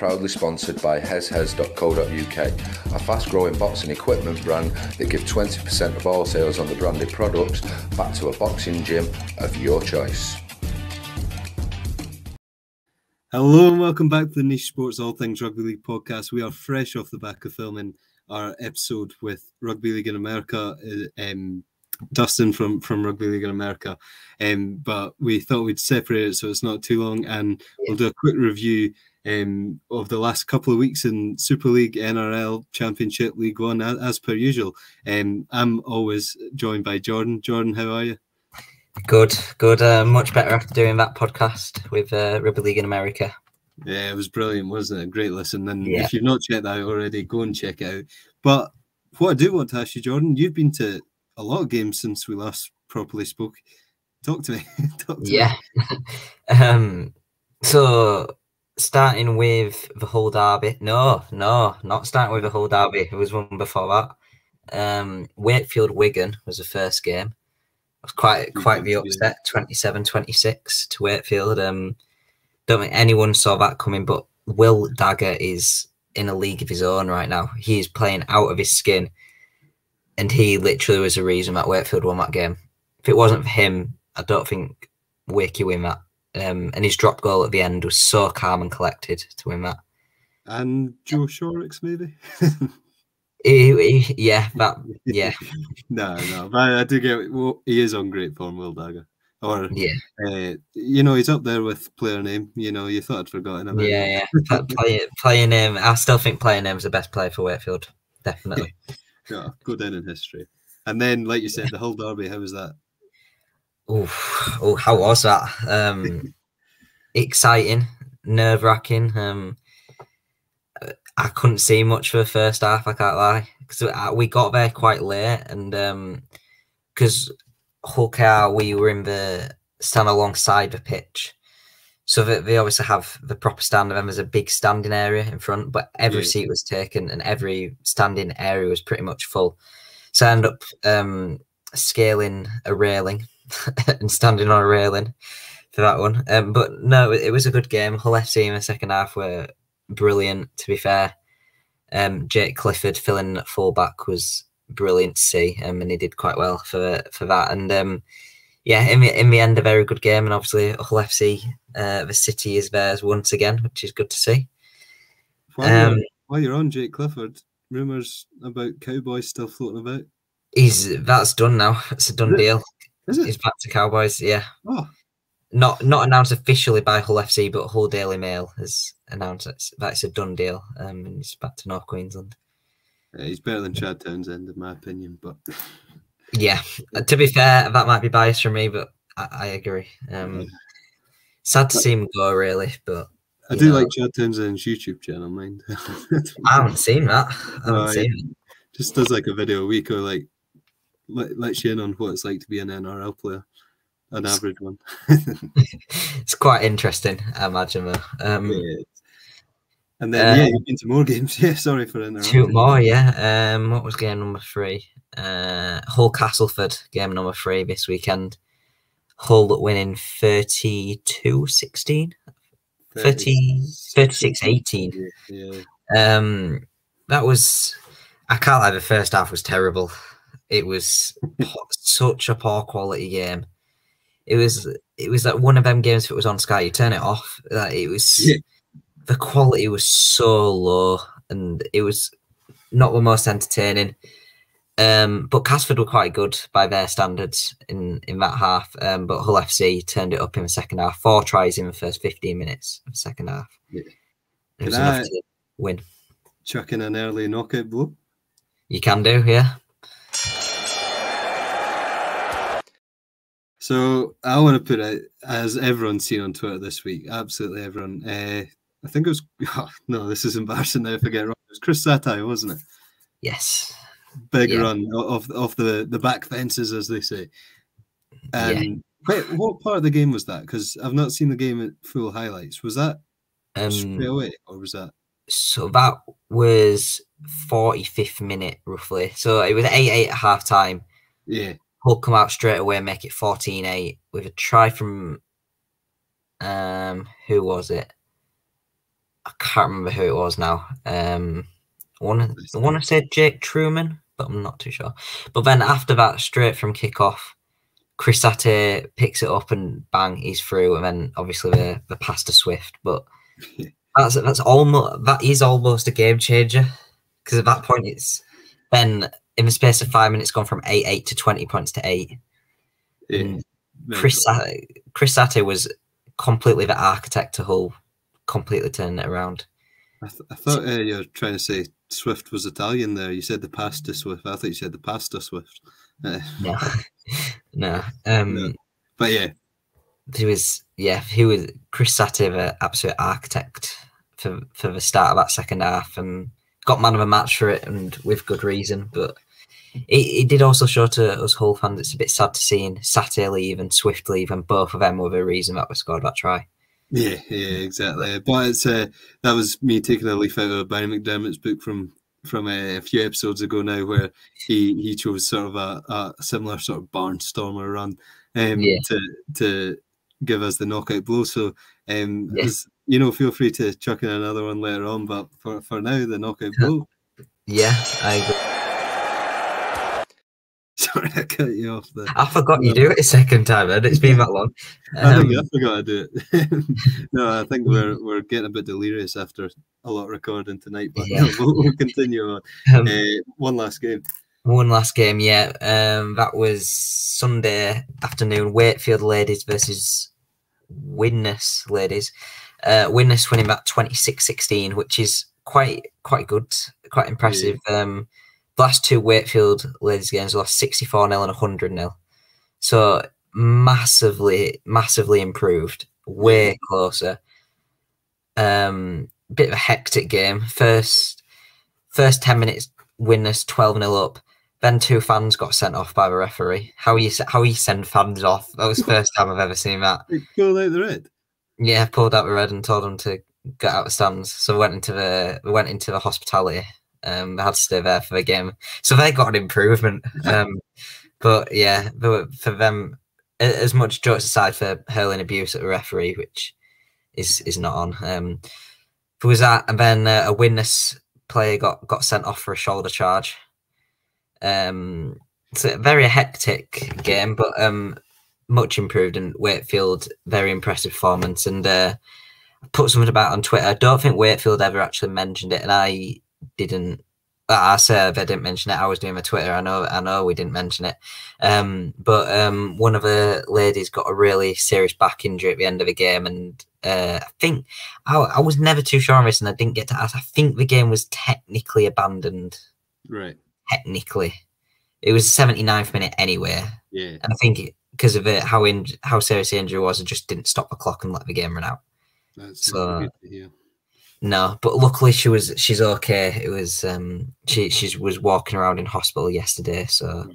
proudly sponsored by heshes.co.uk, a fast-growing boxing equipment brand that gives 20% of all sales on the branded products back to a boxing gym of your choice. Hello and welcome back to the Niche Sports All Things Rugby League podcast. We are fresh off the back of filming our episode with Rugby League in America, Dustin from Rugby League in America, but we thought we'd separate it so it's not too long, and we'll do a quick review of the last couple of weeks in Super League, NRL, Championship, League One, as per usual. I'm always joined by Jordan. Jordan, how are you? Good. Much better after doing that podcast with Rugby League in America. Yeah, it was brilliant, wasn't it? A great listen. And if you've not checked that out already, go and check it out. But what I do want to ask you, Jordan, you've been to a lot of games since we last properly spoke. Talk to me. So starting with the Hull derby. No, not starting with the Hull derby. It was one before that. Wakefield Wigan was the first game. It was quite the upset, 27-26 to Wakefield. Don't think anyone saw that coming, but Will Dagger is in a league of his own right now. He is playing out of his skin, and he literally was the reason that Wakefield won that game. If it wasn't for him, I don't think Wakey win that. And his drop goal at the end was so calm and collected to win that. And Joe Shorrocks, maybe? Yeah. No, but I do get it. Well, he is on great form, Will Dagger. Or, he's up there with player name. You thought I'd forgotten about it. Player name. I still think player name is the best player for Wakefield. Definitely. Go down in history. And then, like you said, the Hull derby, how was that? Oh, how was that? Exciting, nerve-wracking. I couldn't see much for the first half, I can't lie. Because we got there quite late, and because Hull KR, we were in the stand alongside the pitch. So they obviously have the proper stand, and then there's a big standing area in front, but every seat was taken and every standing area was pretty much full. So I ended up scaling a railing and standing on a railing for that one. But no, it was a good game. Hull FC in the second half were brilliant, to be fair. Jake Clifford filling at fullback was brilliant to see, and he did quite well for that. And in the end, a very good game. And obviously, Hull FC, the city is theirs once again, which is good to see. While you're on Jake Clifford, rumours about Cowboys still floating about. That's done now. It's a done deal. Is it? He's back to Cowboys. Yeah. Oh. Not announced officially by Hull FC, but Hull Daily Mail has announced that it's a done deal. And he's back to North Queensland. Yeah, he's better than Chad Townsend, in my opinion. But yeah, to be fair, that might be biased from me, but I agree. Sad to see him go, really. But I do like Chad Townsend's YouTube channel, mind. I haven't seen that. Just does like a video a week, or like lets you in on what it's like to be an NRL player, an average one. It's quite interesting, I imagine. And then you've been to more games. Yeah, sorry for interrupting. 2 more, yeah. What was game number 3? Hull Castleford, game number 3 this weekend. Hull winning 32-16, 36-18. Yeah. That was, I can't lie, the first half was terrible. It was such a poor quality game. It was like one of them games. If it was on Sky, you turn it off. The quality was so low, and it was not the most entertaining. But Casford were quite good by their standards in that half. But Hull FC turned it up in the second half. 4 tries in the first 15 minutes of the second half. Yeah. It was enough to win. Chuck in an early knockout blow? You can do, yeah. So I want to put it, as everyone's seen on Twitter this week, absolutely everyone. I think it was, no, this is embarrassing now if I get it wrong. It was Chris Satai, wasn't it? Yes. Big run off the back fences, as they say. Wait, what part of the game was that? Because I've not seen the game at full highlights. Was that straight away, or was that? So that was 45th minute, roughly. So it was 8-8 at half time. Yeah. Hull come out straight away and make it 14-8 with a try from who was it? I can't remember who it was now. I want to say Jake Truman, but I'm not too sure. But then after that, straight from kickoff, Chris Satte picks it up and bang, he's through. And then obviously the pass to Swift. But that is almost a game changer, because at that point it's then in the space of 5 minutes gone from 8-8 to 20 points to 8. Yeah. Chris Satte was completely the architect to Hull, completely turning it around. I thought you were trying to say Swift was Italian there. You said the pasta Swift. I thought you said the pasta Swift. No. No. But yeah. He was Chris Satte, the absolute architect for the start of that second half, and got man of the match for it, and with good reason. But it did also show to us Hull fans it's a bit sad to seeing Satte leave and Swift leave, and both of them were the reason that we scored that try. Yeah, exactly. But it's that was me taking a leaf out of Barry McDermott's book from a few episodes ago now, where he chose sort of a similar sort of barnstormer run to give us the knockout blow. So feel free to chuck in another one later on, but for now, the knockout blow. Yeah, I agree. Sorry, I cut you off there. I forgot you do it a second time, and it's been that long. I think I forgot to do it. No, I think we're getting a bit delirious after a lot of recording tonight, but we'll continue on. One last game. That was Sunday afternoon. Wakefield ladies versus Widnes ladies. Widnes winning about 26-16, which is quite good, quite impressive. The last two Wakefield ladies games lost 64-0 and 100-0. So massively improved, way closer. Bit of a hectic game. First 10 minutes, Widnes 12-0 up. Then 2 fans got sent off by the referee. How you send fans off? That was the first time I've ever seen that. Pulled out the red. Yeah, pulled out the red and told them to get out the stands. So we went into the hospitality. They had to stay there for the game, so they got an improvement. But yeah, for them, as much jokes aside for hurling abuse at the referee, which is not on. There was that, and then a Widnes player got sent off for a shoulder charge. It's a very hectic game, but much improved, and Wakefield very impressive performance. And I put something about on Twitter. I don't think Wakefield ever actually mentioned it, and I didn't. I said they didn't mention it. I was doing my Twitter. I know we didn't mention it. But one of the ladies got a really serious back injury at the end of the game, and I think I was never too sure on this, and I didn't get to ask. I think the game was technically abandoned. Right. Technically, it was 79th minute anyway. Yeah. And I think because of it, how serious the injury was, I just didn't stop the clock and let the game run out. That's good to hear. No, but luckily she's okay. It was she was walking around in hospital yesterday, so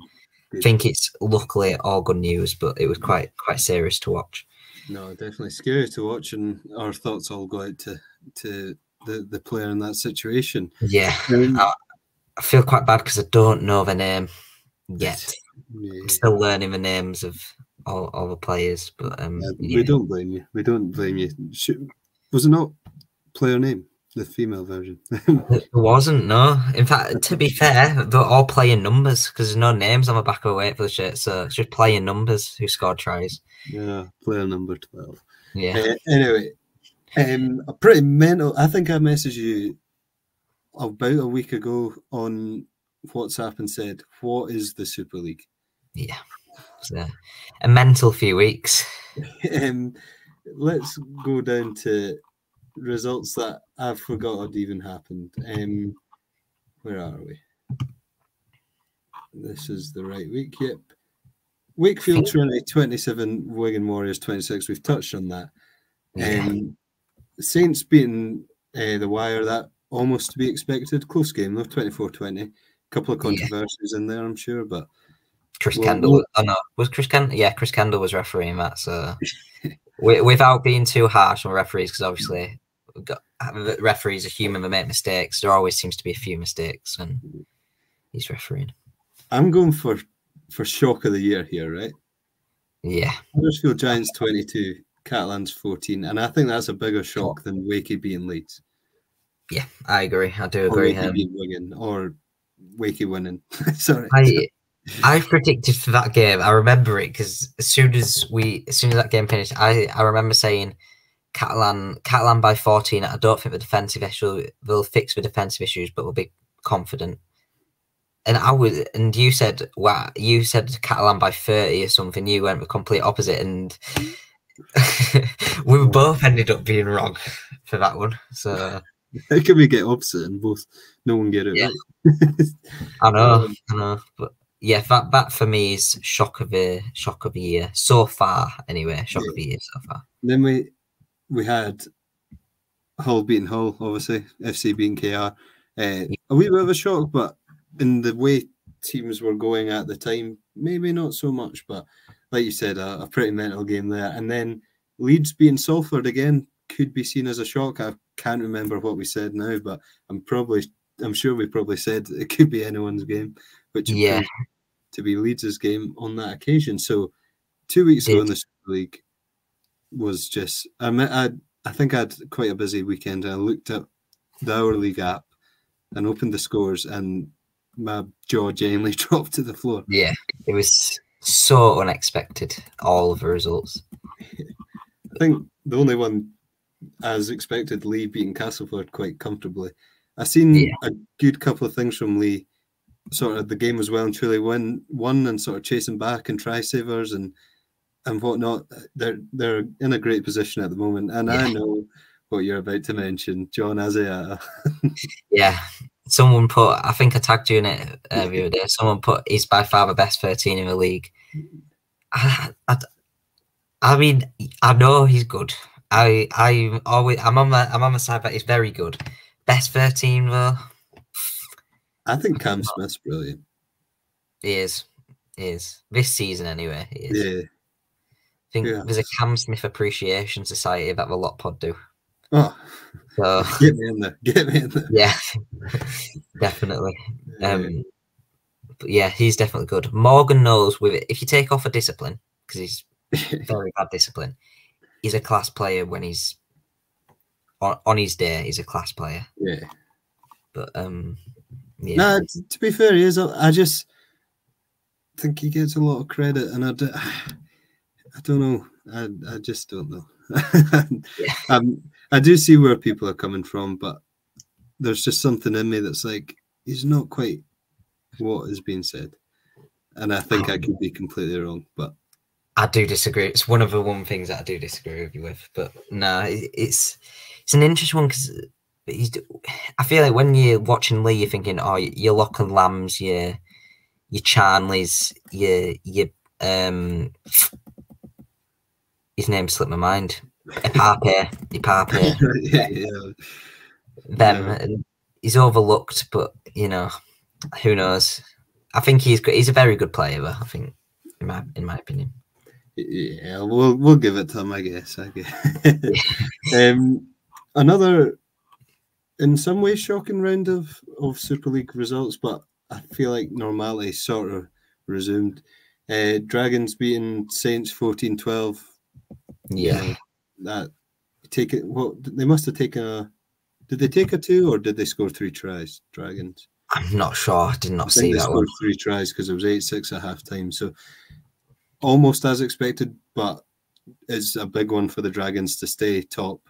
I think it's luckily all good news. But it was quite serious to watch. No, definitely scary to watch, and our thoughts all go out to the player in that situation. Yeah, I feel quite bad because I don't know the name yet. Yeah. I'm still learning the names of all the players, but we don't blame you. We don't blame you. Was it not player name, the female version? It wasn't, no. In fact, to be fair, they're all playing numbers because there's no names on the back of the Wakefield shirt, so it's just playing numbers who scored tries. Yeah, player number 12. Yeah. Anyway, a pretty mental. I think I messaged you about a week ago on WhatsApp and said, "What is the Super League?" Yeah, it's a mental few weeks. Let's go down to results that I forgot had even happened. Where are we? This is the right week. Yep. Wakefield Trinity 27, Wigan Warriors 26. We've touched on that. Saints beating the Wire, that almost to be expected. Close game though, 24-20. Couple of controversies in there, I'm sure, but Chris Kendall. Oh no, was Chris Kendall? Yeah, Chris Kendall was refereeing that. So without being too harsh on referees, because obviously referees are human, they make mistakes. There always seems to be a few mistakes when he's refereeing. I'm going for shock of the year here, right? Yeah. Huddersfield Giants 22, Catalans 14, and I think that's a bigger shock than Wakey beating Leeds. Yeah, I agree. I do Or agree. Wakey beat Wigan, or Wakey winning. Sorry. I predicted for that game. I remember it because as soon as that game finished, I remember saying Catalan by 14. I don't think the defensive issue will fix the defensive issues, but we'll be confident. And you said you said Catalan by 30 or something. You went the complete opposite, and we both ended up being wrong for that one. So how can we get opposite and both no one get it right? I know, but yeah, that for me is shock of the year so far. Anyway, shock of the year so far. Then we had Hull beating Hull, obviously FC beating KR. A wee bit of a shock, but in the way teams were going at the time, maybe not so much. But like you said, a pretty mental game there. And then Leeds beating Salford again could be seen as a shock. I can't remember what we said now, but I'm sure we probably said it could be anyone's game, which proved to be Leeds' game on that occasion. So 2 weeks ago in the Super League was just I think I had quite a busy weekend. I looked at the Our League app and opened the scores, and my jaw genuinely dropped to the floor. Yeah, it was so unexpected, all of the results. I think the only one, as expected, Lee beating Castleford quite comfortably. I seen a good couple of things from Lee. Sort of the game was well and truly won and sort of chasing back and try savers and whatnot. They're in a great position at the moment, and I know what you're about to mention, John Asiata. Yeah, someone put, I think I tagged you in it the other day. Someone put, he's by far the best 13 in the league. I mean, I know he's good. I'm on the side that he's very good. Best 13 though. I think Cam Smith's brilliant. He is. This season anyway, he is. Yeah. I think there's a Cam Smith Appreciation Society that the Lot Pod do. Oh, so get me in there. Yeah, definitely. But yeah, he's definitely good. Morgan knows with it. If you take off a discipline, because he's very bad discipline, he's a class player when he's on his day. He's a class player. Yeah. But yeah. No, to be fair, he is. I just think he gets a lot of credit, and I don't know. I just don't know. I do see where people are coming from, but there's just something in me that's like, he's not quite what is being said. And I think I could be completely wrong, but I do disagree. It's one of the things that I do disagree with you with. But no, it's an interesting one because I feel like when you're watching Lee, you're thinking, oh, your Lachlan Lambs, your Charnleys, your his name slipped my mind. Ipape. And he's overlooked, but you know, who knows? I think he's a very good player, though. I think, in my opinion. Yeah, we'll give it to him, I guess. Another, in some ways, shocking round of Super League results, but I feel like normality sort of resumed. Dragons beating Saints 14-12. Yeah, that take it. What they must have taken a. Did they take a 2 or did they score 3 tries? Dragons. I'm not sure. I did not see they that scored one. 3 tries because it was 8-6 at half time. So almost as expected, but it's a big one for the Dragons to stay top,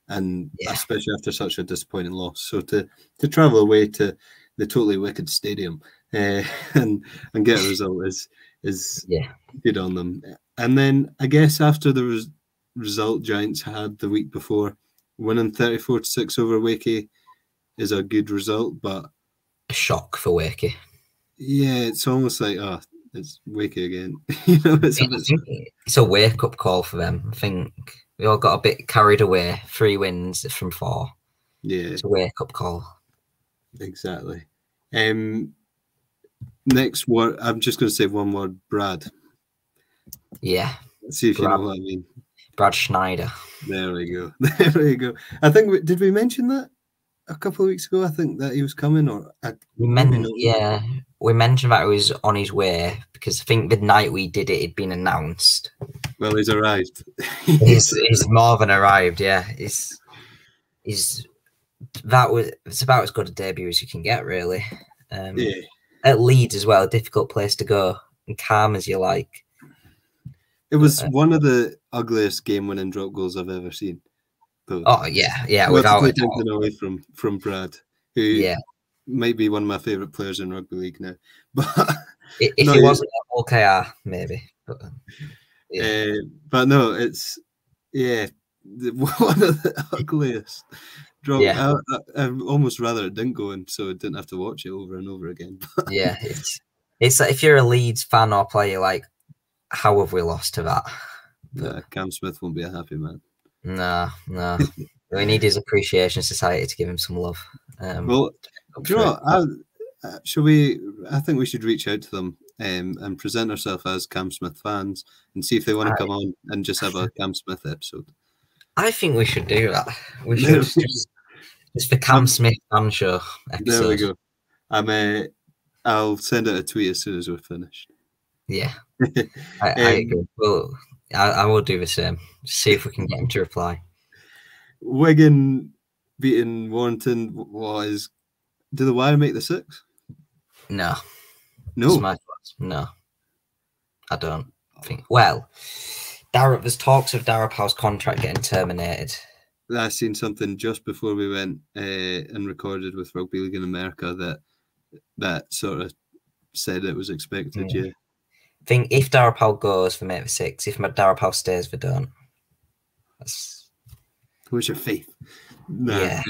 and especially after such a disappointing loss. So to travel away to the totally wicked stadium and get a result is good on them. And then I guess after the result Giants had the week before, winning 34-6 over Wakey is a good result, but a shock for Wakey. Yeah, it's almost like, it's Wakey again. You know, it's a wake-up call for them. I think we all got a bit carried away. 3 wins from 4. Yeah, it's a wake-up call. Exactly. Next word, I'm just going to say one word: Brad. Yeah. Let's see if you know what I mean. Brad Schneider. There we go. There we go. I think did we mention that a couple of weeks ago? I think that he was coming, or we mentioned that he was on his way because I think the night we did it, it'd been announced. Well, he's arrived. he's more than arrived. Yeah, he's it's about as good a debut as you can get, really. Yeah. At Leeds as well, a difficult place to go, and calm as you like. It was one of the ugliest game-winning drop goals I've ever seen. Though. Oh yeah, Not without to a take doubt. anything away from Brad, who might be one of my favourite players in rugby league now. But if he wasn't at OKR, maybe. But no, it's one of the ugliest drop. Yeah. I'd almost rather it didn't go in, so I didn't have to watch it over and over again. Yeah, it's like if you're a Leeds fan or player, like, how have we lost to that? Nah, Cam Smith won't be a happy man. No. We need his appreciation society to give him some love. Well, do you know what? I think we should reach out to them and present ourselves as Cam Smith fans and see if they want to come on and just have a Cam Smith episode. I think we should do that. We should just the Cam Smith fan show episode. There we go. I'll send out a tweet as soon as we're finished. Yeah, I agree. Well, I will do the same. See if we can get him to reply. Wigan beating Warrington do the Wire make the 6? No. No. No. I don't think. Well, there's talks of Darabow's contract getting terminated. I seen something just before we went and recorded with Rugby League in America that sort of said it was expected. Yeah. I think if Darabow goes, for make the 6. If Darabow stays, for don't. Where's your faith? Nah, yeah,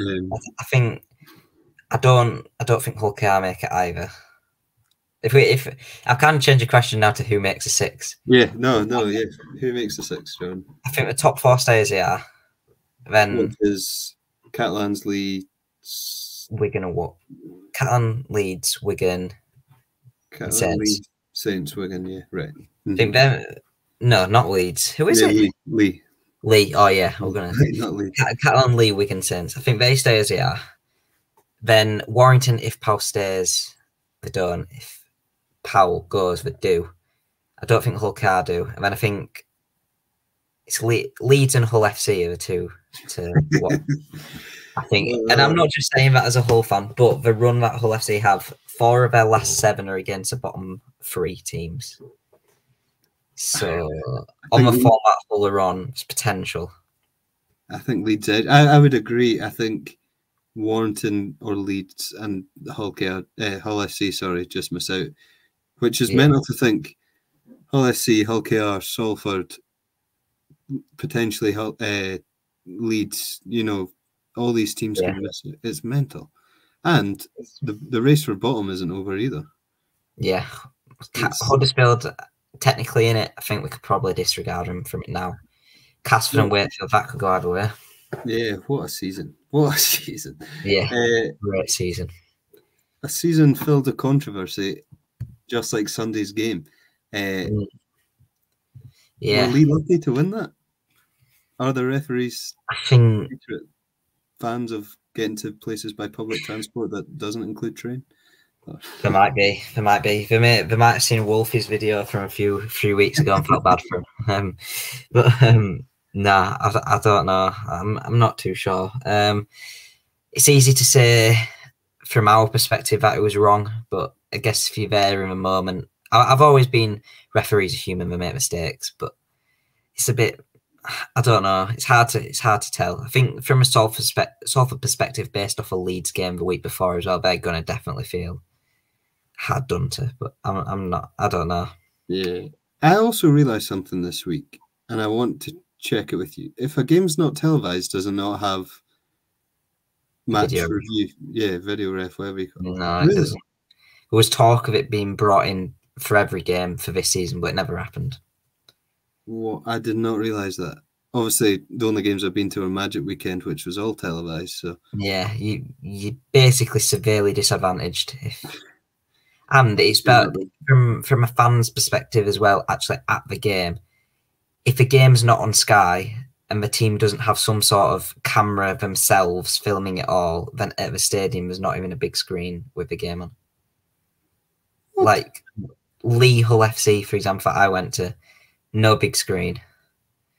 I don't think Hull KR make it either. If I can change the question now to who makes a 6. Yeah, no, yeah. Who makes the 6, John? I think the top 4 stays here. Then what is Catalans, Leeds, Wigan, or what? Catalan, Leeds, Wigan, Saints. Saints, Wigan, yeah, right. I think no, not Leeds. Who is it? Lee. Oh yeah, we're gonna not Lee. Catalan, Lee, Wigan, Saints. I think they stay as they are. Then Warrington, if Powell stays, they don't. If Powell goes, they do. I don't think Hull KR do. And then I think it's Leeds and Hull FC are the two to what I think. And I'm not just saying that as a Hull fan, but the run that Hull FC have, 4 of their last 7 are against the bottom 3 teams. So on the format Hull are on, it's potential. I think Leeds edge. I would agree. I think Warrington or Leeds and Hull FC, just miss out, which is mental to think. Hull SC, Hull KR, Salford, potentially Leeds. All these teams can miss it. It's mental, and the race for bottom isn't over either. Yeah, Huddersfield technically in it. I think we could probably disregard him from it now. Casford and Wakefield, that could go either way. Yeah, what a season. What a season. Yeah, great season. A season filled with controversy, just like Sunday's game. Yeah. Were Lee lucky to win that? Are the referees fans of getting to places by public transport that doesn't include train? There might be. They might have seen Wolfie's video from a few weeks ago and felt bad for him. Nah, I don't know. I'm not too sure. It's easy to say from our perspective that it was wrong, but I guess if you're there in a moment, I've always been referees are human, they make mistakes, but it's a bit. I don't know. It's hard to tell. I think from a Salford perspective, based off a Leeds game the week before as well, they're going to definitely feel hard done to. But I'm not. I don't know. Yeah. I also realised something this week, and I want to check it with you. If a game's not televised, does it not have match review? Yeah, video ref, whatever you call it. No, it doesn't. There was talk of it being brought in for every game for this season, but it never happened. Well, I did not realise that. Obviously, the only games I've been to are Magic Weekend, which was all televised. So yeah, you're basically severely disadvantaged. And it's about from a fan's perspective as well. Actually, at the game, if the game's not on Sky and the team doesn't have some sort of camera themselves filming it all, then at the stadium there's not even a big screen with the game on. What? Like Lee Hull FC, for example, I went to, no big screen,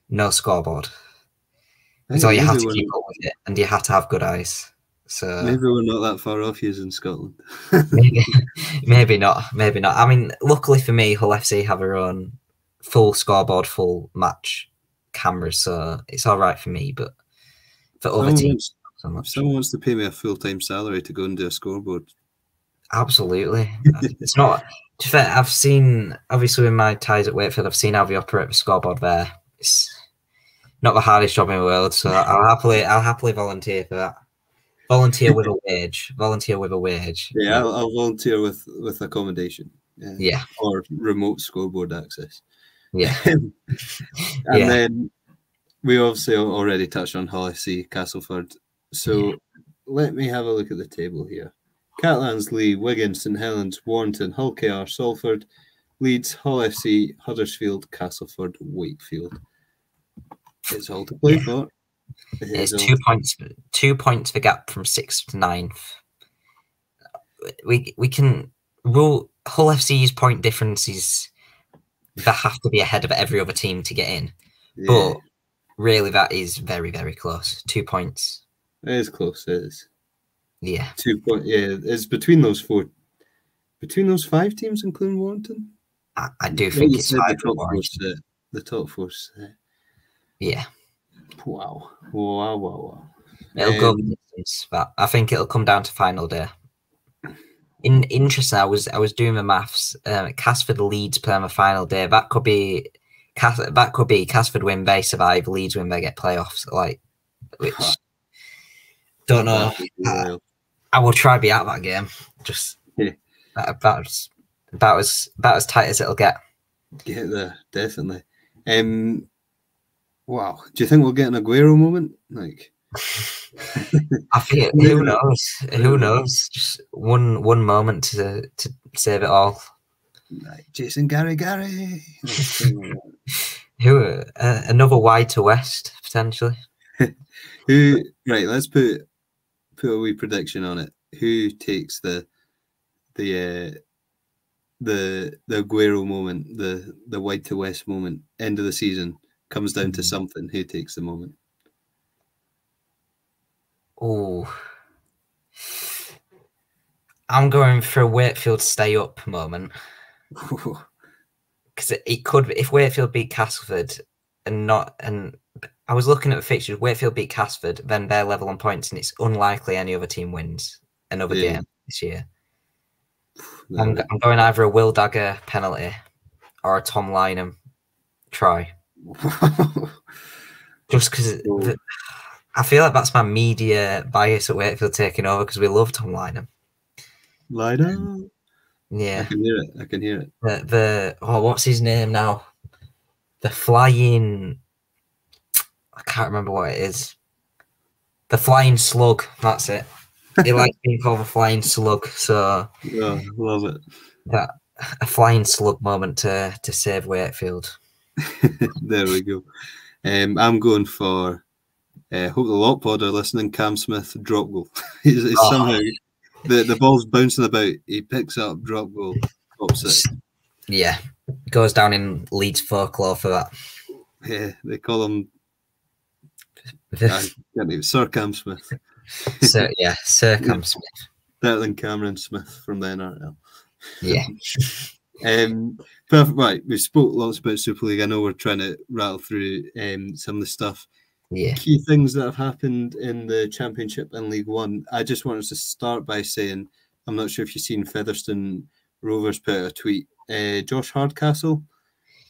no scoreboard. So you have to keep up with it, and you have to have good eyes. So maybe we're not that far off you in Scotland. maybe not. I mean, luckily for me, Hull FC have their own full scoreboard, full match cameras, so it's all right for me. But for other teams, not so much. If someone wants to pay me a full-time salary to go and do a scoreboard, absolutely. It's not. To be fair, I've seen, obviously in my ties at Wakefield, I've seen how they operate the scoreboard there. It's not the hardest job in the world, so I'll happily volunteer for that. Volunteer with a wage. Yeah, I'll volunteer with accommodation. Yeah. Or remote scoreboard access. Yeah. And then we obviously already touched on Hull FC, Castleford. So let me have a look at the table here. Catalans, Lee, Wigan, St Helens, Warrington, Hull KR, Salford, Leeds, Hull FC, Huddersfield, Castleford, Wakefield. It's all to play for. It's 2 points. 2 points for gap from 6th to 9th. We can rule Hull FC's point differences. They have to be ahead of every other team to get in, but really that is very, very close. 2 points. It is close. It is. Yeah. 2 points. Yeah, it's between those 5 teams, including Warrington. I do think it's 5 for Warrington. The top 4 set. Yeah. Wow. It'll go the distance, but I think it'll come down to final day. Interesting. I was doing the maths. Casford Leeds play on the final day. That could be Casford win, they survive. Leeds win, they get playoffs. Like, which don't know. I will try to be at that game. Just about as tight as it'll get. Get there, definitely. Wow. Do you think we'll get an Aguero moment? Like, I think who knows? Who knows? Just one moment to save it all. Like Jason Gary. Who another wide to west potentially. Who? Right. Let's put a wee prediction on it. Who takes the Aguero moment, the wide to west moment, end of the season? Comes down to something. Who takes the moment? Oh, I'm going for a Wakefield stay up moment because it could, if Wakefield beat Castleford and I was looking at the fixtures. Wakefield beat Castleford, then they're level on points, and it's unlikely any other team wins another game this year. I'm going either a Will Dagger penalty or a Tom Lynham try. Just because I feel like that's my media bias at Wakefield taking over because we love Tom Lynham. Lynham? Yeah. I can hear it. The what's his name now? The flying, I can't remember what it is. The flying slug, that's it. He likes being called a flying slug, so love it. That a flying slug moment to save Wakefield. There we go. I'm going for hope the lot pod are listening. Cam Smith drop goal. he's somehow the ball's bouncing about. He picks up drop goal. Top 6. Yeah, goes down in Leeds folklore for that. Yeah, they call him Sir Cam Smith. Sir Cam Smith. Better than Cameron Smith from the NRL. Yeah. Perfect. Right, we spoke lots about Super League. I know we're trying to rattle through some of the stuff. Yeah. Key things that have happened in the Championship and League One. I just wanted to start by saying, I'm not sure if you've seen Featherstone Rovers put out a tweet. Josh Hardcastle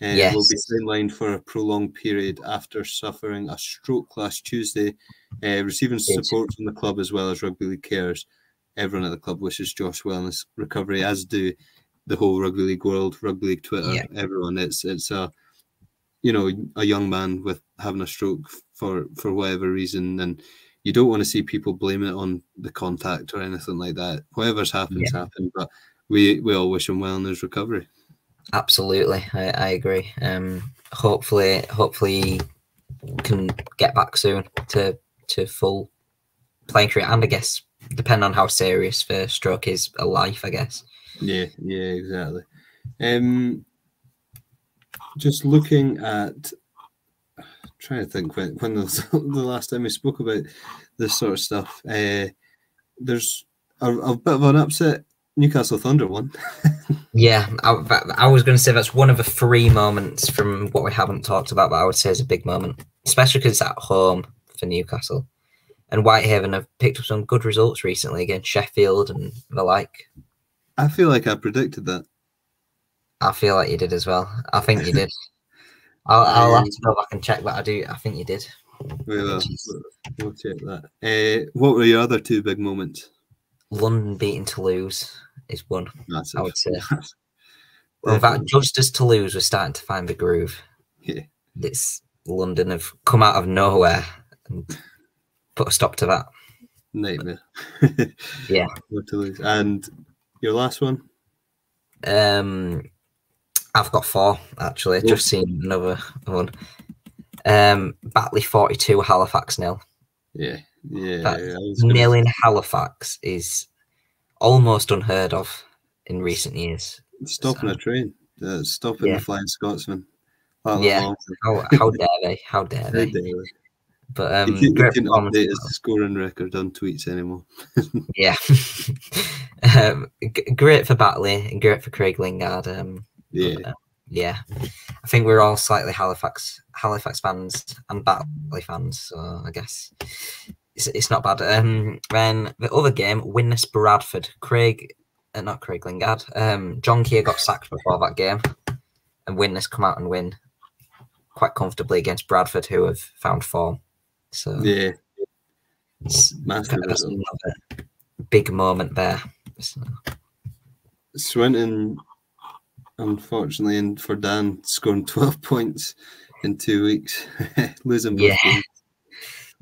will be sidelined for a prolonged period after suffering a stroke last Tuesday, receiving support from the club as well as Rugby League cares. Everyone at the club wishes Josh wellness recovery, as do the whole Rugby League world, Rugby League Twitter, everyone. It's a young man with having a stroke for whatever reason, and you don't want to see people blame it on the contact or anything like that. Whatever's happened, but we all wish him well in his recovery. Absolutely, I agree. Hopefully he can get back soon to full playing career, and I guess depending on how serious the stroke is, a life, I guess. Yeah, exactly. Just looking at, trying to think when was the last time we spoke about this sort of stuff. there's a bit of an upset. Newcastle Thunder won. Yeah, I was going to say that's one of the 3 moments from what we haven't talked about, but I would say is a big moment, especially because it's at home for Newcastle. And Whitehaven have picked up some good results recently against Sheffield and the like. I feel like I predicted that. I feel like you did as well. I think you did. I'll have to go back and check, but I think you did. We'll check that. What were your other 2 big moments? London beating Toulouse is one. Massive. I would say. Well, in fact, just as Toulouse was starting to find the groove, it's London have come out of nowhere and put a stop to that. Nightmare. Yeah. Toulouse. And your last one? I've got 4 actually. I've just seen another one. Batley 42, Halifax 0. Yeah. Nil in Halifax is almost unheard of in recent years. Stopping a train, stopping the Flying Scotsman. How dare they? How dare they? But you can't update his scoring record on tweets anymore. Yeah. Great for Batley and great for Craig Lingard. Yeah. I think we're all slightly Halifax fans and Batley fans, so I guess it's not bad. Then the other game, Widnes Bradford. Not Craig Lingard. John Keir got sacked before that game, and Widnes come out and win quite comfortably against Bradford, who have found form. So yeah, it's massive. Another big moment there. So. Swinton, unfortunately, and for Dan, scoring 12 points in 2 weeks, losing both games.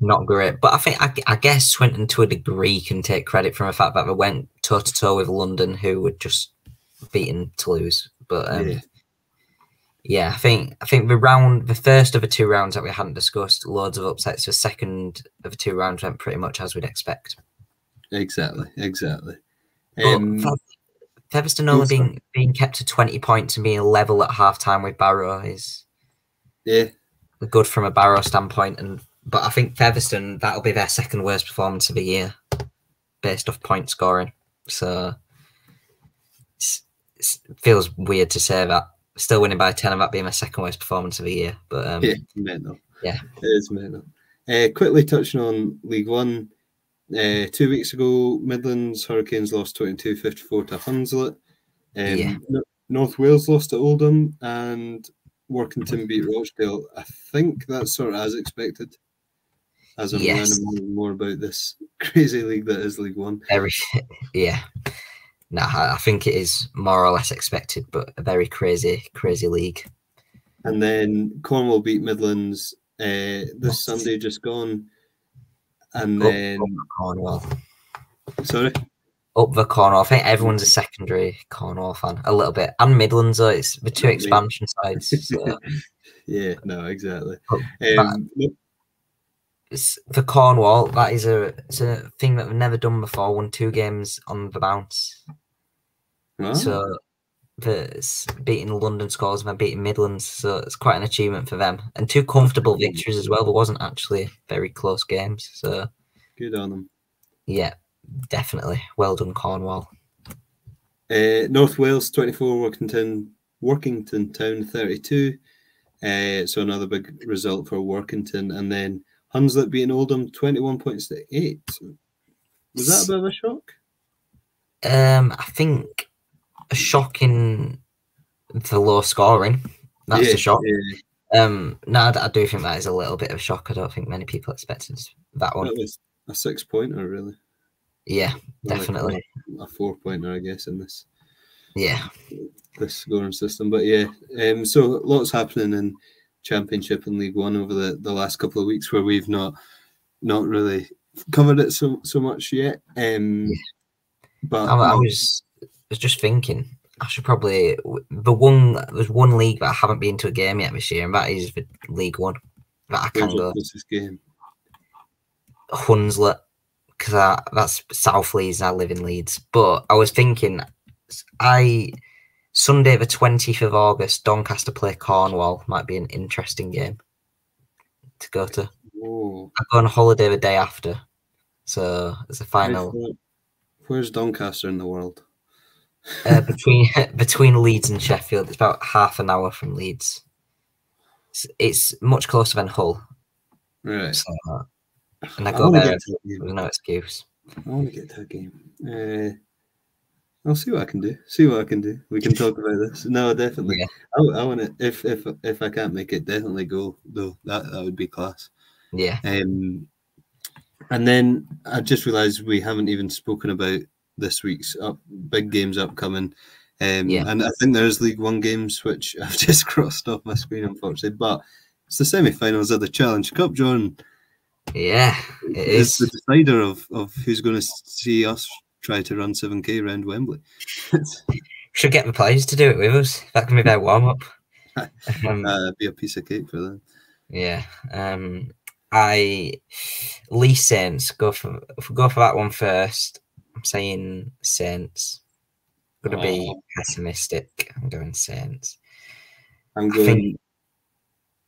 Not great, but I guess Swinton to a degree can take credit from the fact that they went toe to toe with London, who were just beaten Toulouse. But I think the first of the 2 rounds that we hadn't discussed, loads of upsets. The second of the 2 rounds went pretty much as we'd expect. Exactly. Featherstone only being kept to 20 points and being level at half time with Barrow is good from a Barrow standpoint. But I think Featherstone, that'll be their second worst performance of the year based off point scoring. So it feels weird to say that. Still winning by 10 and that being my second worst performance of the year. But mental. Yeah. It is mental. Quickly touching on League One. 2 weeks ago, Midlands Hurricanes lost 22-54 to Hunslet. North Wales lost to Oldham and Workington beat Rochdale. I think that's sort of as expected. As I'm learning more about this crazy league that is League One. I think it is more or less expected, but a very crazy league. And then Cornwall beat Midlands this Sunday just gone. And then Cornwall. Sorry? Up the Cornwall. I think everyone's a secondary Cornwall fan, a little bit. And Midlands, it's the 2 expansion sides. So. Yeah, no, exactly. It's for Cornwall, that is it's a thing that we've never done before. Won 2 games on the bounce. Oh. So it's beating London scores and then beating Midlands. So it's quite an achievement for them. And 2 comfortable victories as well. There wasn't actually very close games. So good on them. Yeah, definitely. Well done, Cornwall. North Wales 24, Workington Town 32. So another big result for Workington. And then Hunslet beating Oldham 21 points to 8. Was that a bit of a shock? I think a shock in the low scoring. That's a shock. Yeah. I do think that is a little bit of a shock. I don't think many people expected that one. That was a 6-pointer, really. Yeah, definitely. Like a 4-pointer, I guess, in this. Yeah. This scoring system. But yeah, so lots happening in Championship and League One over the last couple of weeks where we've not really covered it so much yet. But I was just thinking I should probably there's one league that I haven't been to a game yet this year, and that is the League One that I can go. What's this game? Hunslet, because that's South Leeds and I live in Leeds. But I was thinking, Sunday the 20th of August, Doncaster play Cornwall. Might be an interesting game to go to. Whoa. I go on holiday the day after, so it's a final. Where's Doncaster in the world? Between Leeds and Sheffield, it's about half an hour from Leeds. It's much closer than Hull. Right. So, and I I go want to there. get to a game. There's no excuse. I want to get to a game. I'll see what I can do. See what I can do. We can talk about this. No, definitely. Yeah. I want to. If I can't make it, definitely go though. That would be class. Yeah. And then I just realised we haven't even spoken about this week's big games upcoming. Yeah. And I think there's League One games which I've just crossed off my screen, unfortunately. But it's the semi-finals of the Challenge Cup, John. Yeah, it is the decider of who's going to see us try to run 7K around Wembley. Should get the players to do it with us. That can be their warm up. Be a piece of cake for them. Yeah. Lee Saints. Go for that one first. I'm saying Saints. Gonna be pessimistic. I'm going Saints. I'm going.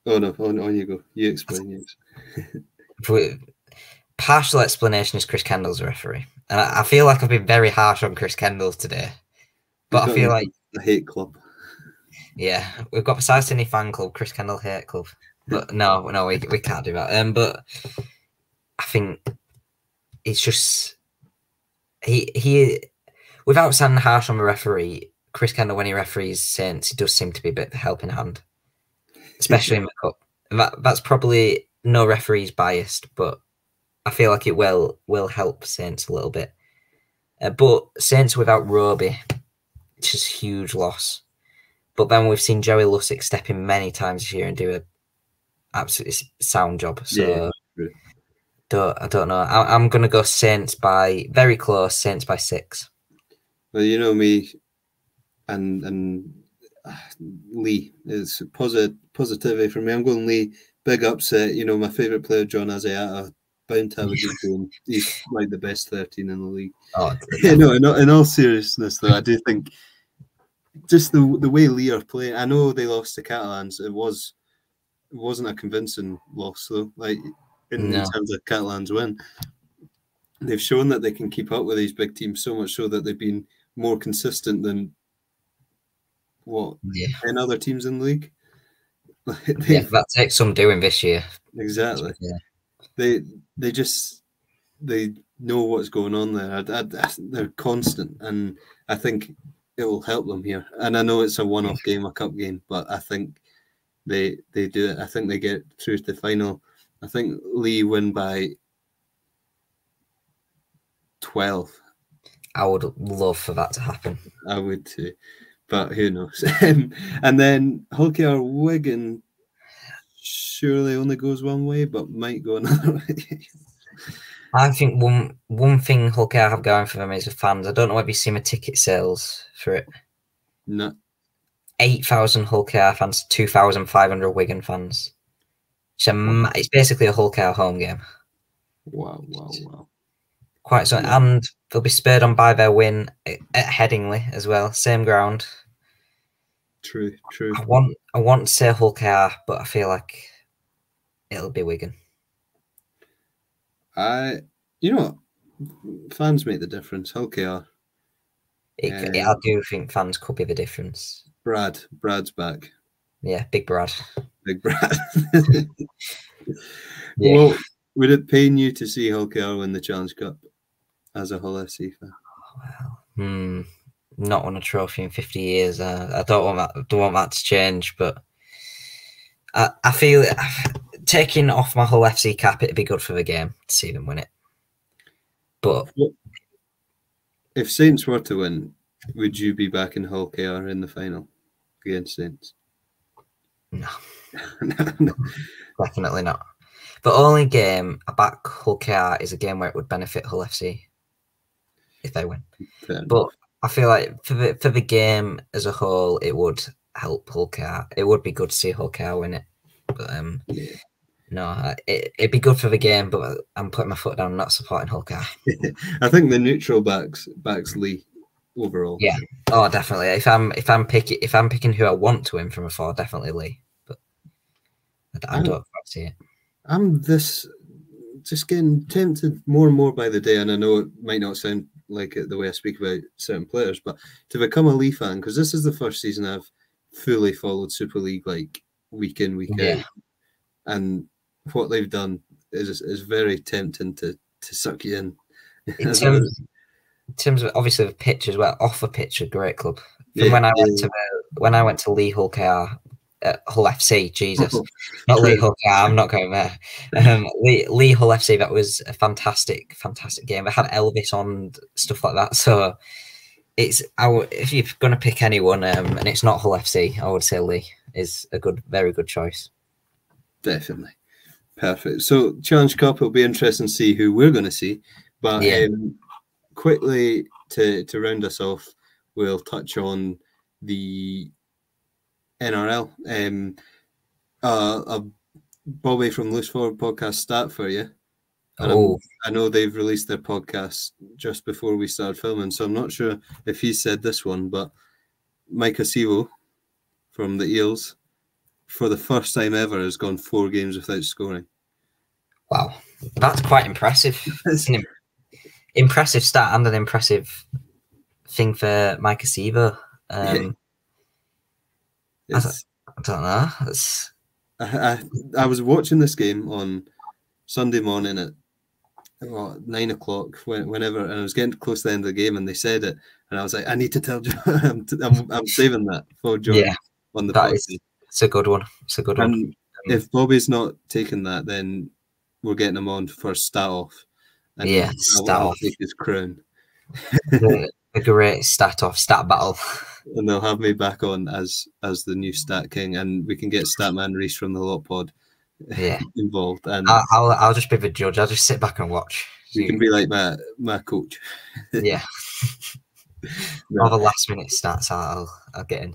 Oh no! On you go. You explain. Partial explanation is Chris Kendall's a referee, and I feel like I've been very harsh on Chris Kendall today. But I feel like the hate club. Yeah, we've got besides Sydney fan club, Chris Kendall hate club. But no, we can't do that. But I think it's just he without sounding harsh on the referee, Chris Kendall when he referees Saints, he does seem to be a bit of a helping hand, especially in the cup. And that's probably no referee's biased, but I feel like it will help Saints a little bit. But Saints without Roby, it's just a huge loss. But then we've seen Joey Lussick step in many times this year and do a absolutely sound job. So I don't know. I'm going to go Saints by very close. Saints by 6. Well, you know me, and Lee is positivity for me. I'm going Lee. Big upset. You know, my favourite player, John Asiata, bound to have a good game. He's like the best 13 in the league. Oh, no, in all seriousness, though, I do think just the way Lee are playing. I know they lost to Catalans. It wasn't a convincing loss, though. Like in terms of Catalans' win, they've shown that they can keep up with these big teams so much so that they've been more consistent than 10 other teams in the league. That takes some doing this year. Exactly. Yeah. They know what's going on there. They're constant, and I think it will help them here. And I know it's a one-off game, a cup game, but I think they do it. I think they get through to the final. I think Lee win by 12. I would love for that to happen. I would too, but who knows? And then Hull KR Wigan surely only goes one way, but might go another way. I think one thing Hull KR have going for them is the fans. I don't know if you've seen the ticket sales for it. No. 8,000 Hull KR fans, 2,500 Wigan fans. So it's basically a Hull KR home game. Wow. Quite so, and they'll be spurred on by their win at Headingley as well, same ground. True. I want to say Hull KR, but I feel like it'll be Wigan. You know what? Fans make the difference. Hull KR. I do think fans could be the difference. Brad's back. Yeah, Big Brad. Big Brad. Yeah. Well, would it pain you to see Hull KR win the Challenge Cup as a Hull FC fan? Well, not won a trophy in 50 years. I don't want that to change, but I feel taking off my Hull FC cap, it'd be good for the game to see them win it. But if Saints were to win, would you be back in Hull KR in the final against Saints? No. No. Definitely not. The only game I back Hull KR is a game where it would benefit Hull FC if they win. But I feel like for the game as a whole, it would help Hull KR. It would be good to see Hull KR win it. But no, it'd be good for the game. But I'm putting my foot down, not supporting Hull KR. I think the neutral backs Lee overall. Yeah. Oh, definitely. If I'm picking who I want to win from afar, definitely Lee. But I don't see it. I'm just getting tempted more and more by the day, and I know it might not sound like it the way I speak about certain players, but to become a Leigh fan, because this is the first season I've fully followed Super League like week in, week out, and what they've done is very tempting to suck you in. In terms of obviously the pitch as well, off the pitch, a great club. From when I went to Leigh Hull KR, Hull FC, Jesus, not Leigh Hull KR, I'm not going there. Leigh Hull FC, that was a fantastic game. They had Elvis on, stuff like that. So if you're going to pick anyone, and it's not Hull FC, I would say Leigh is a very good choice. Definitely. Perfect. So Challenge Cup, it'll be interesting to see who we're going to see. But quickly to round us off, we'll touch on the NRL. A Bobby from Loose Forward podcast stat for you. And I know they've released their podcast just before we started filming, so I'm not sure if he said this one, but Micah Sivo from the Eels, for the first time ever, has gone 4 games without scoring. Wow, that's quite impressive. It's an impressive stat and an impressive thing for Micah Sivo. I don't know. I was watching this game on Sunday morning at 9 o'clock, whenever, and I was getting close to the end of the game, and they said it, and I was like, I need to tell John. I'm saving that for John on the podcast. It's a good one. It's a good one. If Bobby's not taking that, then we're getting him on for stat off. And I'll take his crown. A great stat battle. And they'll have me back on as the new stat king, and we can get Statman Reese from the Lot Pod involved. And I'll just be the judge. I'll just sit back and watch. You can be like my coach. Yeah. All the last minute stats I'll get in.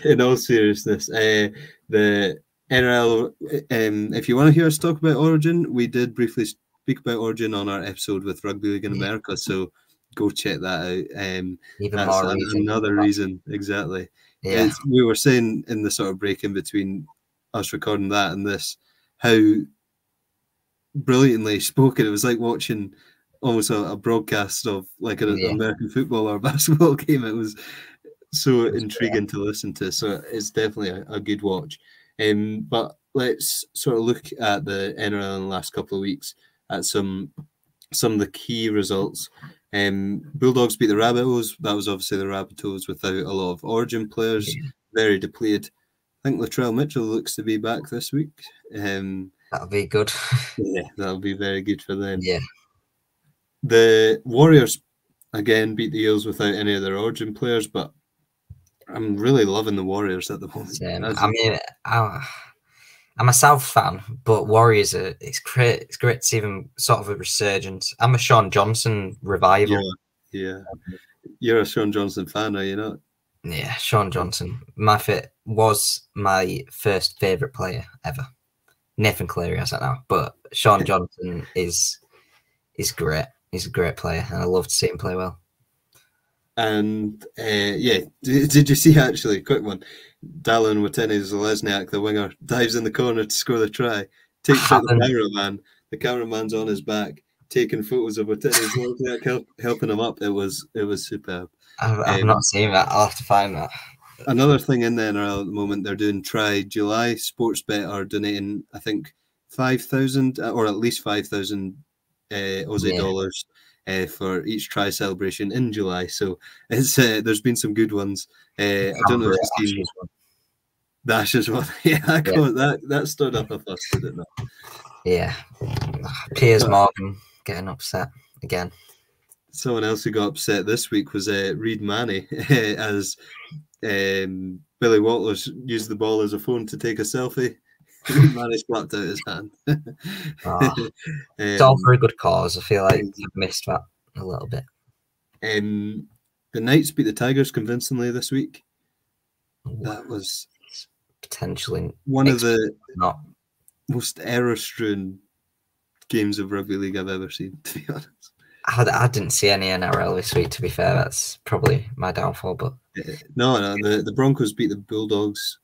In all seriousness, the NRL, if you want to hear us talk about Origin, we did briefly speak about Origin on our episode with Rugby League in America, so go check that out. Even more another reason, exactly. Yeah. We were saying in the sort of break in between us recording that and this, how brilliantly spoken. It was like watching almost a broadcast of like an American football or basketball game. It was so intriguing to listen to. So it's definitely a good watch. But let's sort of look at the NRL in the last couple of weeks at some of the key results. Bulldogs beat the Rabbitohs. That was obviously the Rabbitohs without a lot of Origin players, very depleted. I think Latrell Mitchell looks to be back this week. That'll be good. Yeah, that'll be very good for them. Yeah. The Warriors, again, beat the Eels without any of their Origin players, but I'm really loving the Warriors at the moment. I mean, I'm a South fan, but Warriors it's great. It's great to see them sort of a resurgence. I'm a Sean Johnson revival. Yeah. You're a Sean Johnson fan, are you not? Yeah, Sean Johnson. Was my first favourite player ever. Nathan Cleary has that now, but Sean Johnson is great. He's a great player, and I love to see him play well. And did you see actually? Quick one. Dallin Watene-Zelezniak, the winger, dives in the corner to score the try. Takes out the cameraman. The cameraman's on his back, taking photos of Watene-Zelezniak, helping him up. It was superb. I've not seen that. I'll have to find that. Another thing in the NRL at the moment, they're doing Try July. Sportsbet are donating, I think, 5,000 or at least 5,000 Aussie dollars for each try celebration in July. So it's there's been some good ones. I don't know if you've seen the Ashes one. That stood up a fuss, did it not? Yeah. Piers Morgan getting upset again. Someone else who got upset this week was Reid Manny as Billy Watlers used the ball as a phone to take a selfie. Reid Manny slapped out his hand. It's all for a good cause. I feel like you've missed that a little bit. The Knights beat the Tigers convincingly this week. That was potentially one of the most error-strewn games of rugby league I've ever seen, to be honest. I didn't see any NRL this week, to be fair. That's probably my downfall. But no, the Broncos beat the Bulldogs.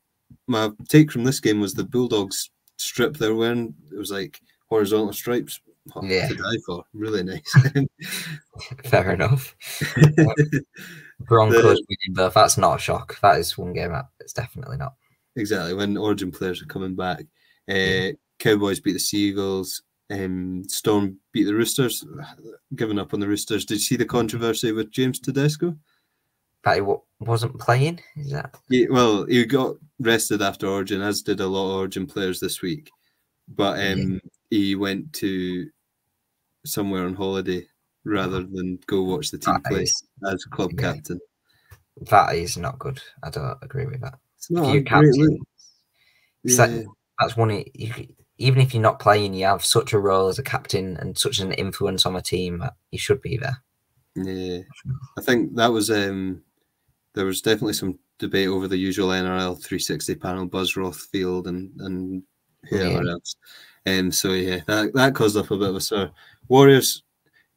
My take from this game was the Bulldogs strip they're wearing. It was like horizontal stripes Yeah. To die for. Really nice. Fair enough. Broncos winning both. That's not a shock. That is one game. It's definitely not. Exactly. When Origin players are coming back. Yeah. Cowboys beat the Seagulls. Storm beat the Roosters. Giving up on the Roosters. Did you see the controversy with James Tedesco? That he wasn't playing? Is that? Well, he got rested after Origin, as did a lot of Origin players this week. But he went to somewhere on holiday rather than go watch the team play as club captain. That is not good. I don't agree with that. It's not a great look. That's one. Even if you're not playing, you have such a role as a captain and such an influence on a team. You should be there. Yeah, I think that was there was definitely some debate over the usual NRL 360 panel, Buzz Rothfield and whoever else. So yeah, that caused up a bit of a stir. Warriors.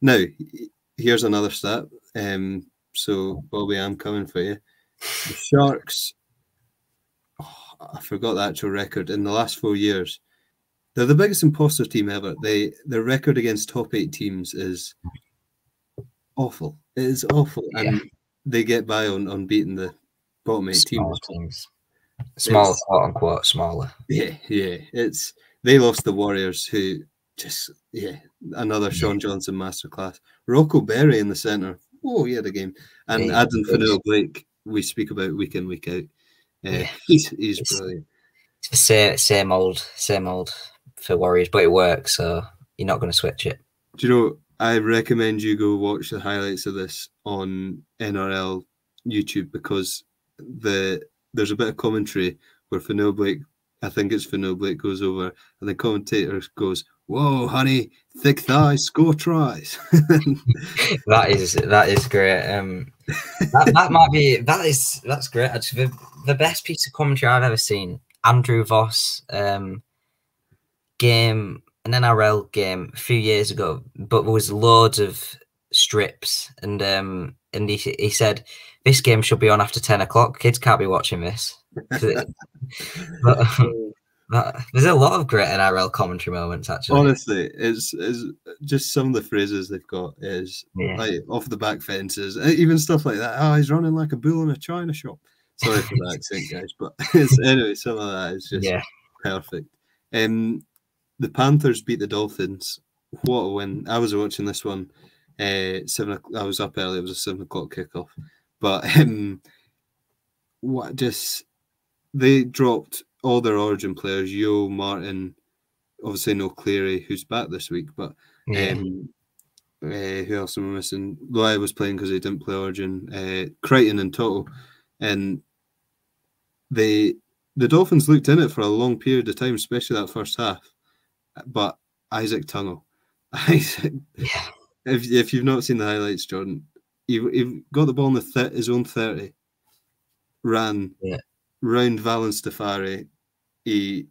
Now, here's another stat. So Bobby, I'm coming for you. The Sharks. I forgot the actual record in the last 4 years. They're the biggest imposter team ever. Their record against top 8 teams is awful. It is awful, and they get by on beating the bottom 8 teams. Small, quote unquote, smaller. Yeah. They lost the Warriors, who just another Sean Johnson masterclass. Rocco Berry in the centre. Oh, he had a game, and Adam Fanua-Blake. We speak about week in, week out. He's brilliant. It's the same old for Warriors, but it works, so you're not going to switch it. Do you know, I recommend you go watch the highlights of this on NRL YouTube, because there's a bit of commentary where Fanua-Blake, I think it's Fanua-Blake, goes over and the commentator goes, "Whoa, honey, thick thighs, score tries." That is great. That's great. Actually, the best piece of commentary I've ever seen. Andrew Voss game, an NRL game a few years ago, but there was loads of strips, and he said this game should be on after 10 o'clock. Kids can't be watching this. But, there's a lot of great NRL commentary moments, actually. Honestly, it's just some of the phrases they've got is like off the back fences, even stuff like that. Oh, he's running like a bull in a china shop. Sorry for the accent, guys, but anyway, some of that is just perfect. The Panthers beat the Dolphins. What a win! I was watching this one. 7 o'clock. I was up early. It was a 7 o'clock kickoff. But they dropped all their Origin players. Yo, Martin, obviously no Cleary, who's back this week. But who else am I missing? Loy was playing because he didn't play Origin. Crichton and Toto, and the Dolphins looked in it for a long period of time, especially that first half. But Isaac Tungo, if you've not seen the highlights, Jordan, he got the ball in his own 30, ran round Valens Tafari. I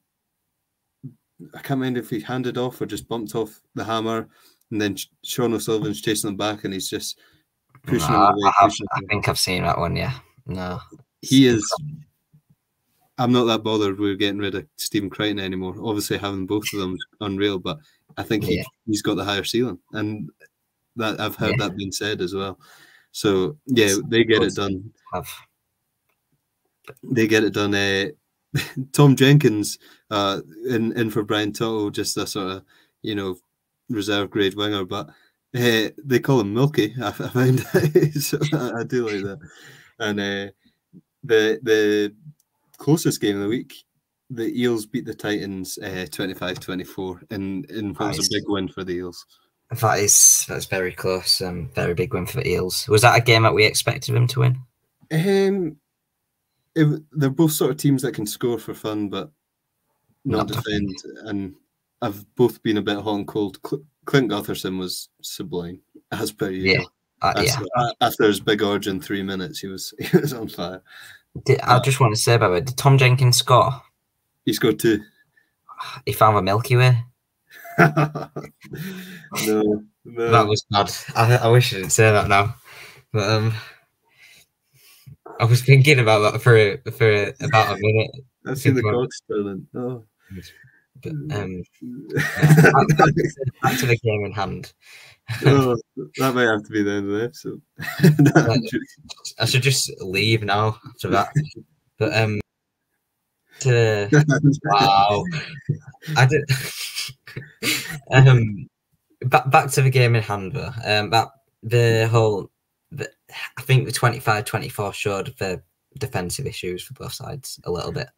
can't remember if he handed off or just bumped off the hammer, and then Sean O'Sullivan's chasing him back, and he's just pushing him away. I think I've seen that one. Yeah, no, he is. I'm not that bothered with getting rid of Stephen Crichton anymore. Obviously, having both of them is unreal, but I think he's got the higher ceiling, and that I've heard that being said as well. So they get it done. They get it done. Tom Jenkins in for Brian Toto, just a sort of reserve grade winger, but they call him Milky. I find so I do like that. And the closest game of the week, the Eels beat the Titans 25-24 in what was a big win for the Eels. That's very close. Very big win for the Eels. Was that a game that we expected them to win? They're both sort of teams that can score for fun, but not defend. And I've both been a bit hot and cold. Clint Gutherson was sublime, as per usual. After his big Origin 3 minutes, he was on fire. I just want to say about it. Did Tom Jenkins score? He scored 2. He found the Milky Way. No. That was bad. I wish I didn't say that now. But I was thinking about that for about a minute. I've seen the cogs turning. Oh. But back to the game in hand. Oh, that might have to be the end of the episode. I should just leave now after that. But wow, I did. Back to the game in hand, though. I think the 25-24 showed the defensive issues for both sides a little bit.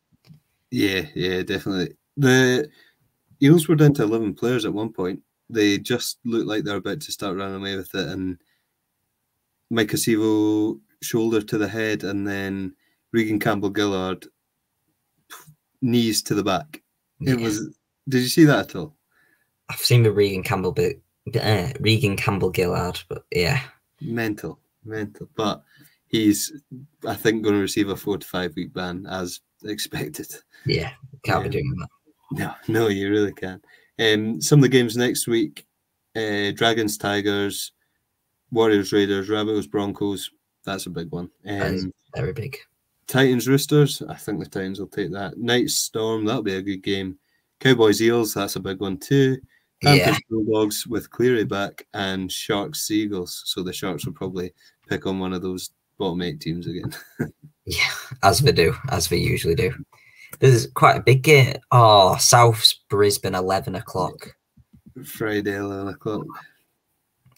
Yeah, definitely. The Eels were down to 11 players at one point. They just looked like they're about to start running away with it, and Mike Acevo shoulder to the head, and then Regan Campbell-Gillard knees to the back. Yeah. Did you see that at all? I've seen the Regan Campbell-Gillard, but yeah. Mental. But he's, I think, going to receive a 4 to 5 week ban as expected. Yeah, can't be doing that. No, you really can't. Some of the games next week: Dragons, Tigers, Warriors, Raiders, Rabbitohs, Broncos. That's a big one. That is very big. Titans, Roosters. I think the Titans will take that. Knights, Storm. That'll be a good game. Cowboys, Eels. That's a big one too. Panthers, Bulldogs with Cleary back, and Sharks, Seagulls. So the Sharks will probably pick on one of those bottom 8 teams again. Yeah, as they usually do. There's quite a big game. Oh, South's Brisbane, 11 o'clock. Friday, 11 o'clock.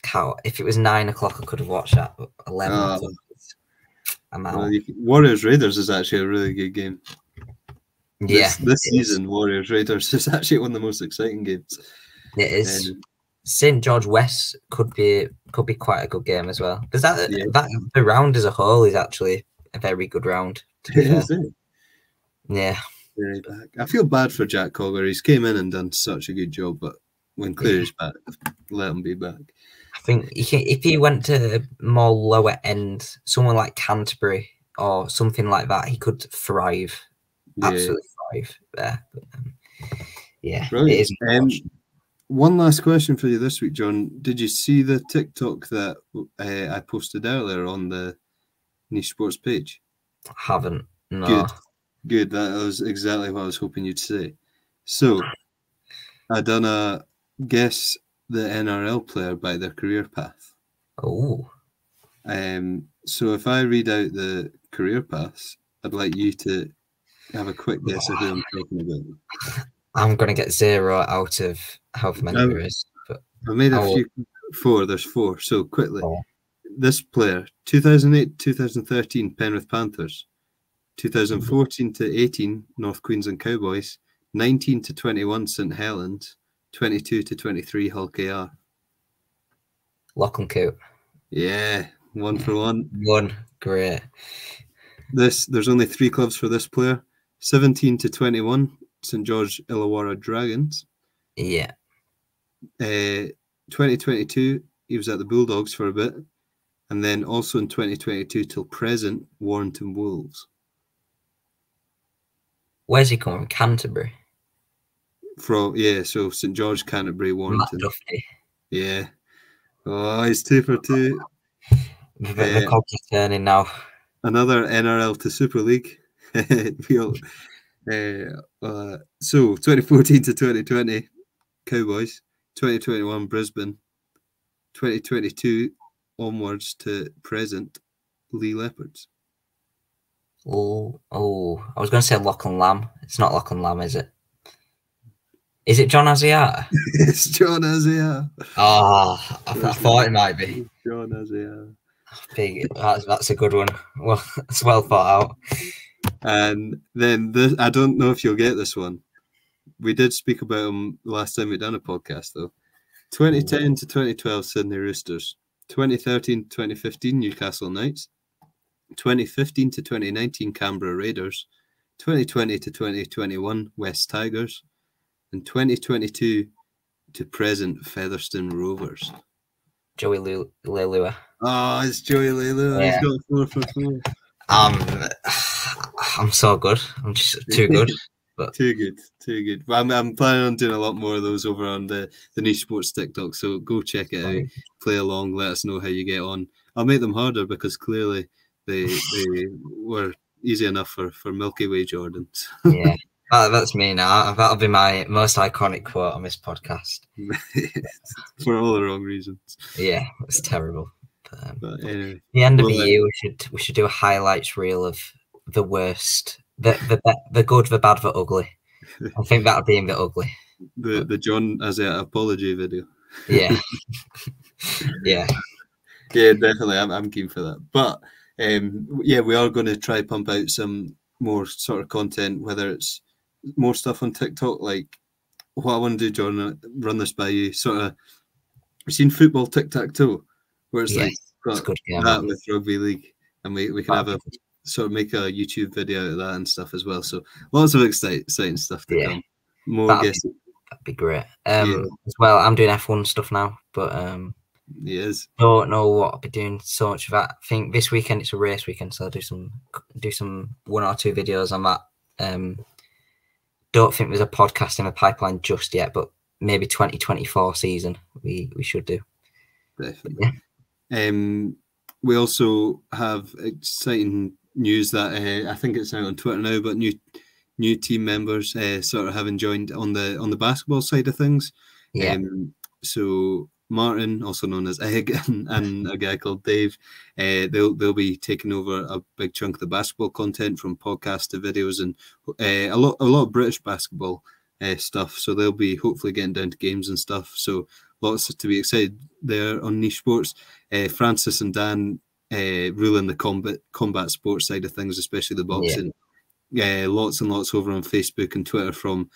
How? If it was 9 o'clock, I could have watched that. But 11 o'clock. I'm out. Well, Warriors, Raiders is actually a really good game. Yeah. This season, Warriors, Raiders is actually one of the most exciting games. It is. St. George West could be quite a good game as well. Because the round as a whole is actually a very good round. Yeah. Very back. I feel bad for Jack Cogger. He's came in and done such a good job, but when Cleary's back, let him be back. I think if he went to more lower end, someone like Canterbury or something like that, he could thrive. Yeah. Absolutely thrive there. But, yeah. Brilliant. It is. One last question for you this week, John. Did you see the TikTok that I posted earlier on the Niche Sports page? I haven't. No. Good. That was exactly what I was hoping you'd say. So, I done a guess the NRL player by their career path. Oh. So if I read out the career paths, I'd like you to have a quick guess of who I'm talking about. I'm going to get 0 out of however many there is. But I made a few. 4. There's 4. So quickly. This player, 2008-2013 Penrith Panthers, 2014 to 18 North Queensland Cowboys, 19 to 21 St Helens, 22 to 23 Hull KR. Lachlan Coote. Yeah, 1 for 1. 1, great. There's only 3 clubs for this player. 17 to 21 St George Illawarra Dragons. Yeah. 2022 he was at the Bulldogs for a bit, and then also in 2022 till present Warrington Wolves. Where's he coming from? Canterbury. So St George, Canterbury, Warrington. Matt Duffy. Yeah. Oh, he's 2 for 2. The cogs are turning now. Another NRL to Super League. So 2014 to 2020 Cowboys, 2021 Brisbane, 2022 onwards to present Lee Leopards. Oh, I was going to say Lachlan Lamb. It's not Lachlan Lamb, is it? Is it John Asiata? It's John Asiata. Oh, I thought it might be. John Asiata. Big. That's a good one. Well, it's well thought out. And then this, I don't know if you'll get this one. We did speak about him last time we done a podcast, though. 2010 to 2012 Sydney Roosters, 2013 to 2015 Newcastle Knights, 2015 to 2019 Canberra Raiders, 2020 to 2021 West Tigers, and 2022 to present Featherstone Rovers. Joey Leilua. Oh, it's Joey Leilua. Yeah. He's got 4 for 4. I'm so good. I'm just too good. But too good. Well, I'm planning on doing a lot more of those over on the Niche Sports TikTok. So go check it out, play along, let us know how you get on. I'll make them harder because clearly they were easy enough for Milky Way Jordans. Yeah. That's me now. That'll be my most iconic quote on this podcast. For all the wrong reasons. Yeah, it's terrible. But anyway, the end of the year, we should do a highlights reel of the worst, the good, the bad, the ugly. I think that'll be in the ugly. The John as an apology video. Yeah. Yeah, definitely. I'm keen for that. But we are going to try pump out some more sort of content, whether it's more stuff on TikTok. Like what I want to do, John, run this by you. Sort of, we've seen football tic-tac-toe, where it's like got that with rugby league, and we can have a sort of make a YouTube video out of that and stuff as well. So lots of exciting stuff to come. More guests. That'd be great. As well, I'm doing F1 stuff now, but yes, don't know what I'll be doing so much of that. I think this weekend it's a race weekend, so I'll do some 1 or 2 videos on that. Don't think there's a podcast in the pipeline just yet, but maybe 2024 season we should do. Definitely. Yeah. We also have exciting news that I think it's out on Twitter now, but new team members sort of having joined on the basketball side of things. Yeah. So Martin, also known as Egg, and a guy called Dave, they'll be taking over a big chunk of the basketball content, from podcasts to videos, and a lot of British basketball stuff. So they'll be hopefully getting down to games and stuff. So lots to be excited there on Niche Sports. Francis and Dan ruling the combat sports side of things, especially the boxing. Lots and lots over on Facebook and Twitter from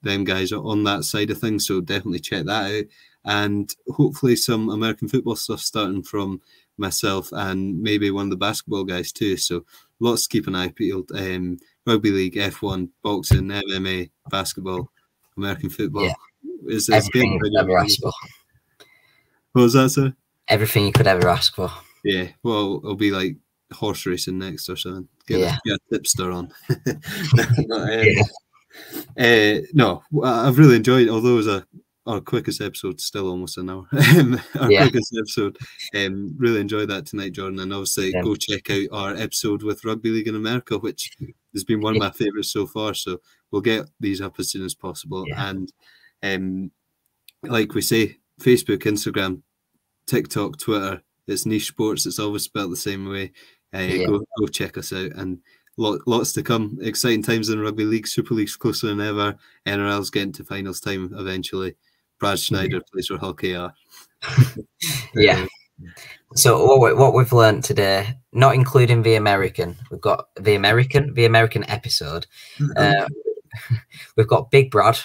them guys on that side of things. So definitely check that out. And hopefully some American football stuff starting from myself and maybe one of the basketball guys too. So lots to keep an eye peeled. Rugby league, F1, boxing, MMA, basketball, American football. Yeah. It's everything you could ever ask for. What was that, sir? Everything you could ever ask for. Yeah, well, it'll be like horse racing next or something. Get a tipster on. No, I've really enjoyed, although it was our quickest episode, still almost an hour. Quickest episode. Really enjoyed that tonight, Jordan. And obviously, go check out our episode with Rugby League in America, which has been one of my favourites so far. So we'll get these up as soon as possible. Yeah. And like we say, Facebook, Instagram, TikTok, Twitter, it's Niche Sports. It's always spelled the same way. Go check us out, and lots to come. Exciting times in rugby league. Super League's closer than ever. NRL's getting to finals time eventually. Brad Schneider plays for Hull KR. So what we've learned today, not including the American, we've got the American episode. We've got Big Brad.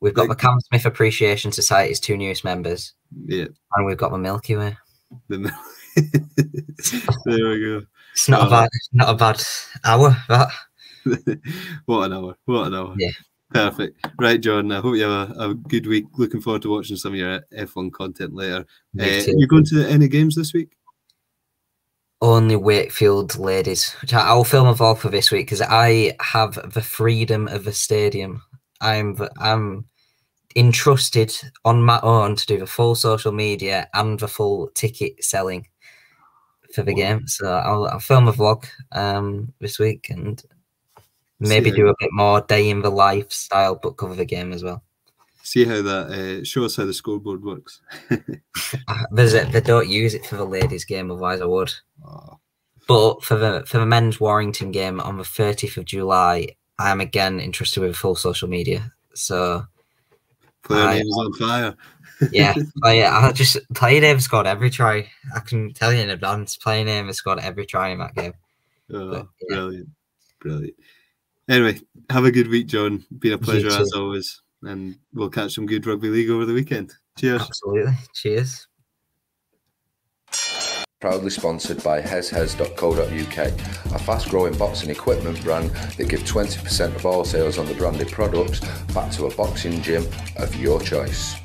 We've got the Cam Smith Appreciation Society's 2 newest members. Yeah. And we've got the Milky Way. There we go. It's not a bad hour, that. What an hour. Yeah. Perfect. Right, Jordan, I hope you have a good week. Looking forward to watching some of your F1 content later. You going to any games this week? Only Wakefield ladies. I'll film a vlog for this week because I have the freedom of the stadium. I'm entrusted on my own to do the full social media and the full ticket selling for the game. So I'll film a vlog this week and maybe do a bit more day in the lifestyle, but cover the game as well. See how that show us how the scoreboard works. They don't use it for the ladies game, otherwise I would. But for the men's Warrington game on the 30th of July, I am again interested with full social media. So player name is on fire. I just player name scored every try. I can tell you in advance, player name has scored every try in that game. Brilliant. Anyway, have a good week, John. Been a pleasure as always, and we'll catch some good rugby league over the weekend. Cheers. Absolutely. Cheers. Proudly sponsored by heshes.co.uk, a fast-growing boxing equipment brand that give 20% of all sales on the branded products back to a boxing gym of your choice.